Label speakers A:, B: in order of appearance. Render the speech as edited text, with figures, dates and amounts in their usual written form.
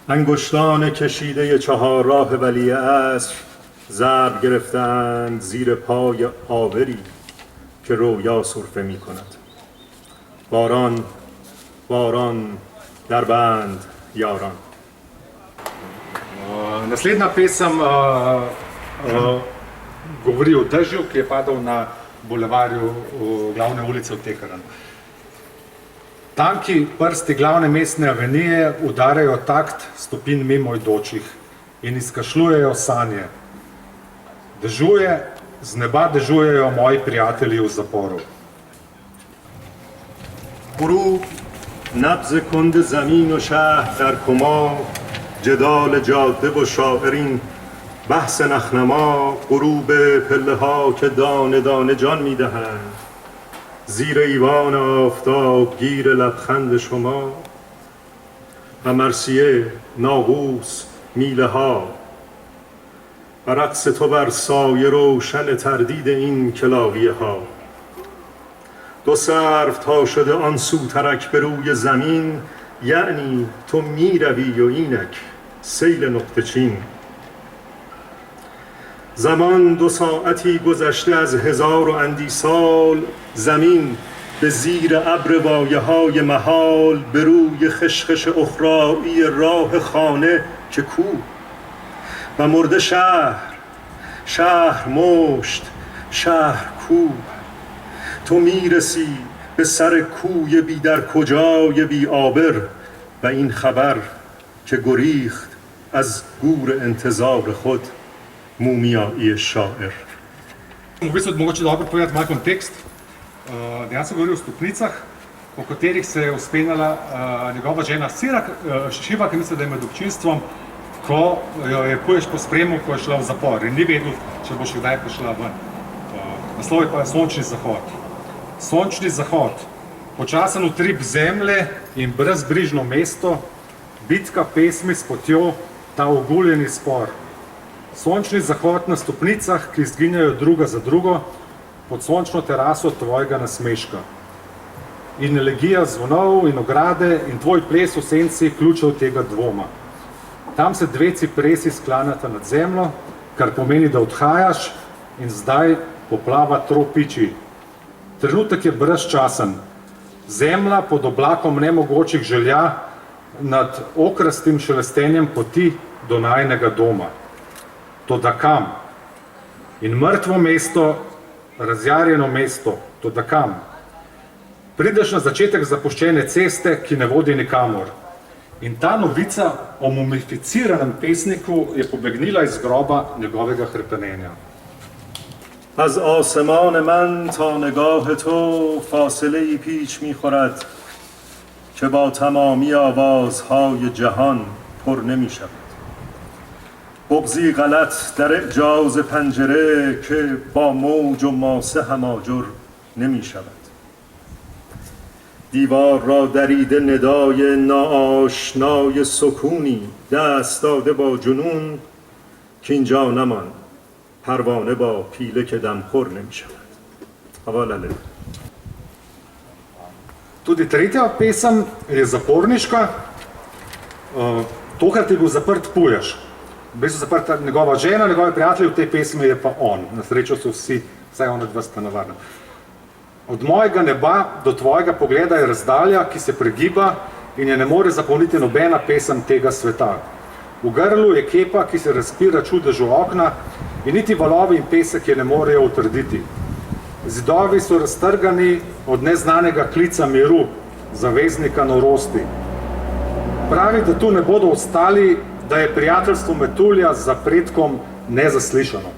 A: انگشتان کشیده چهار راه ولی عصر ضرب گرفتند زیر پای آوری که رویا سرفه می کند. باران باران در بند یاران.
B: Naslednja pesem govori o dežju, ki je padal na bulevarju glavne ulice v Teheranu. Tanki prsti glavne mestne avenije udarajo takt stopinj mimoidočih in izkašljujejo sanje. Dežuje, z neba dežujejo moji prijatelji v zaporu.
A: غروب نبض کند زمین و شهر در کما، جدال جاده و شاعرین بحث نخنما، غروب پله ها که دانه دانه جان می دهند زیر ایوان آفتاب گیر لبخند شما، و مرثیه ناقوس میله ها و رقص تو بر سایه روشن تردید این کلاغیه ها. دو سرو تا شده آن سو ترک به روی زمین، یعنی تو می روی و اینک سیل نقطه چین. زمان 2 ساعتی گذشته از 1000 و اندی سال، زمین به زیر ابر وایه های محال به روی خشخش اخرایی راه خانه که کو، و مرده شهر مشت شهر کو. تو میرسی به سر کوی بی در کجای بی آبر، و این خبر که گریخت از گور انتظار خود مومیایی šair.
B: V bistvu mogoče dobro povedati malo kontekst. Dejansko govori o stopnicah, po katerih se je vzpenjala njegova žena Šiva, ki misli, da je med občinstvom, ko jo je Puješ pospremil, ko je šla v zapor in ni vedel, če bo še kdaj prišla ven. Naslov je pa Sončni zahod. Sončni zahod, počasen utrip zemlje in brezbrižno mesto, bitka pesmi s potjo, ta oguljeni spor. Sončni zahod na stopnicah, ki izginjajo druga za drugo, pod sončno teraso tvojega nasmeška. In elegija zvonov in ograde in tvoj ples v senci ključev tega dvoma. Tam se 2 cipresi sklanjata nad zemljo, kar pomeni, da odhajaš, in zdaj poplava tropiči. Trenutek je brezčasen. Zemlja pod oblakom nemogočih želja nad okrastim šelestenjem poti do najinega doma. Toda kam? In mrtvo mesto, razjarjeno mesto, toda kam? Prideš na začetek zapuščene ceste, ki ne vodi nikamor. In ta novica o mumificiranem pesniku je pobegnila iz groba njegovega hrepenenja.
A: از آسمان من تا نگاه تو فاصله ای پیچ می خورد که با تمامی آوازهای جهان پر نمی شود. بغضی غلط در اعجاز پنجره که با موج و ماسه هماجر نمی شود. دیوار را دریده ندای ناآشنای سکونی دست داده با جنون که اینجا نمان پروانه با پیله که دمخور نمی شود. Hvala.
B: Tudi tretja pesem je zaporniška. Tokrat je bil zaprt Puješ. V bistvu zaprta njegova žena, njegovi prijatelji, v tej pesmi je pa on. Na srečo so vsi, vsaj ona 2 stanovarna. Od mojega neba do tvojega pogleda je razdalja, ki se pregiba in je ne more zapolniti nobena pesem tega sveta. V grlu je kepa, ki se razpira čudežu okna, in niti valovi in pesek je ne morejo utrditi. Zidovi so raztrgani od neznanega klica miru, zaveznika norosti. Pravi, da tu ne bodo ostali, da je prijateljstvo metulja za predkom nezaslišano.